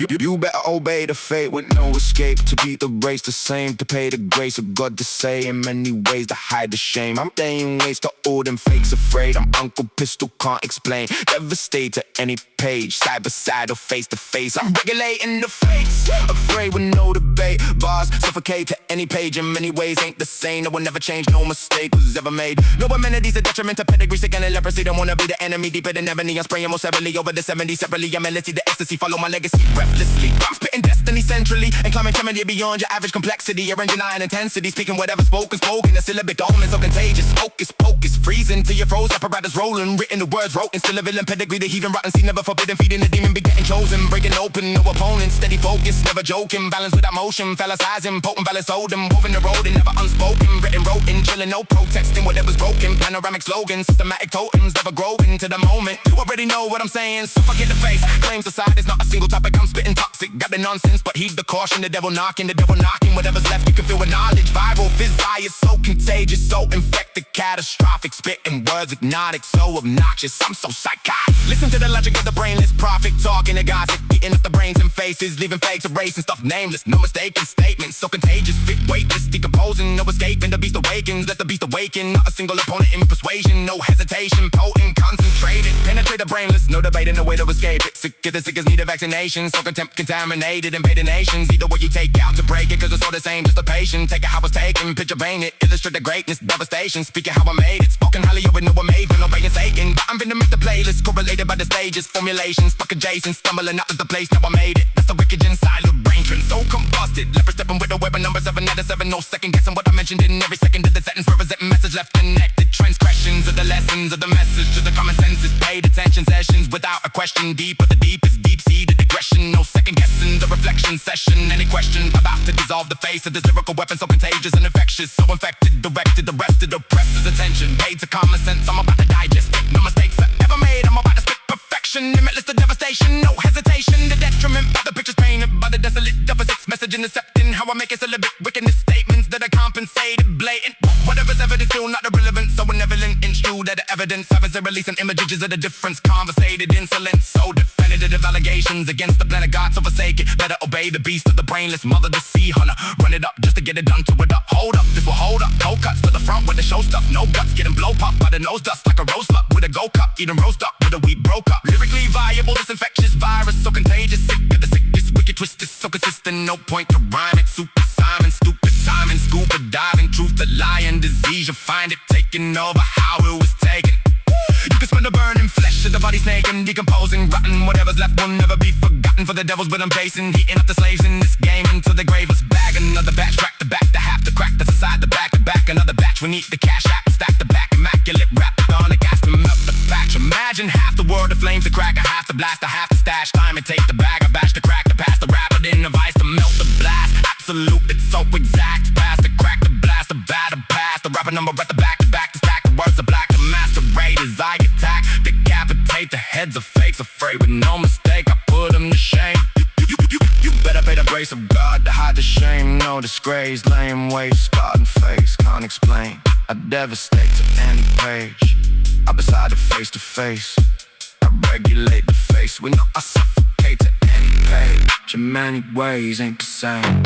You better obey the fate with no escape. To beat the race the same, to pay the grace of God, to say in many ways to hide the shame. I'm laying waste to all them fakes afraid. I'm Uncle Pistol, can't explain. Devastate to any page, side by side or face to face. I'm regulating the fakes, afraid with no debate. Bars suffocate to any page, in many ways ain't the same. No one never changed, no mistake was ever made. No amenities, a detriment to pedigree, sick and leprosy. Don't wanna be the enemy, deeper than ebony. I'm spraying most heavily over the 70s separately. I'm melody, the ecstasy, follow my legacy breathlessly. I'm spitting destiny centrally and climbing tremendous beyond your average complexity. Arranging iron intensity, speaking whatever spoken. A syllabic omen so contagious. Hocus pocus, freezing till your froze apparatus rolling. Written the words wrote in still a villain pedigree. The heathen rotten seed never forbidden. Feeding the demon, be getting chosen. Breaking open, no opponent. Steady focus, never joking. Balance without motion, phallicizing. Potent valid sold them. Woven the road and never unspoken. Written, wrote in, chilling, no protesting. Whatever's broken. Panoramic slogans, systematic totems. Never growing to the moment. You already know what I'm saying, so forget the face. Claims aside, it's not a single topic. I'm spitting toxic. Got the nonsense, but heed the caution. The devil knocking. Whatever's left, you can feel with knowledge. Viral, fizzy is so contagious, so infected, catastrophic. Spitting words hypnotic, so obnoxious. I'm so psychotic. Listen to the logic of the brainless prophet talking to gossip, eating up the brains and faces, leaving fakes, erasing stuff nameless. No mistaken statements, so contagious, fit weightless, decomposing, no escaping. The beast awakens, let the beast awaken. Not a single opponent in persuasion, no hesitation, potent, concentrated, penetrate the brainless, no debating, no way to escape it. Sick of the sickest need a vaccination, so contaminated, invading nations. Either way you take out to break it, cause it's all the same, just a patient. Take it how it's taken, picture paint it, illustrate the greatness, devastation. Speaking how I made it, spoken highly over, no amazing, no being Satan. But I'm finna make the playlist, correlated by the stages, formulations, fuck adjacent, stumbling out of the place, now I made it. That's the wicked inside of brain trend, so combusted. Leopard stepping with a weapon, number 7 out of 7, no second guessing what I mentioned in every second of the sentence. Representing message left connected, transgressions of the lessons of the message to the common senses. Paid attention sessions without a question, deep but the deepest, deep-seated aggression. No second guessing the reflection session. Any question about to dissolve the face of this lyrical weapon, so contagious and infectious, so infected, directed, arrested, oppressors' attention. Paid to common sense, I'm about to digest it. No mistakes are ever made, I'm about to spit perfection. Limitless to devastation, no hesitation. The detriment by the pictures painted by the desolate deficits. Message intercepting how I make it celibate. Wickedness statements that are compensated, blatant. Whatever's evidence, still not irrelevant. So benevolent, intrude that the evidence. Having to release an images of the difference. Conversated insolence, so definitive allegations against the planet God, so forsake it. Better obey the beast of the brainless mother, the sea hunter. Run it up just to get it done to it up. Hold up, this will hold up. Cold cuts to the front with the show stuff. No guts, getting blow popped by the nose dust like a roast up with a go cup. Eating roast up with a wheat broke up. Lyrically viable, this infectious virus, so contagious. Sick of the sickest, wicked, twisted, so consistent. No point to rhyme it. Super Simon, stupid timing, scuba diving. Truth, the lying disease, you'll find it taking over how it was taken. You can smell the burning flesh of the body snaking, decomposing, rotten. Whatever's left will never be forgotten for the devils, but I'm chasing, heating up the slaves in this game until the grave. Let's bag another batch, crack the back, the half, the crack, that's aside, the back to back. Another batch, we need the cash app, stack the back, immaculate rap, on the gas to melt the patch. Imagine half the world of flames to crack, a half to blast, a half to stash. Time and take the bag, a batch to crack, the pass, the rapper in the vice to melt the blast. Absolute, it's so exact. Pass the crack, the blast, the batter pass. The rapper number at the back to back, to stack the words of black, to masterate as I attack. Decapitate the heads of fakes, afraid with no mistake, I put them to shame. You better pay the grace of God to hide the shame. No disgrace, lame waste, scarred and face, can't explain. I devastate to any page. I beside it face to face. I regulate the face, we know I suffocate to any page. In many ways ain't the same.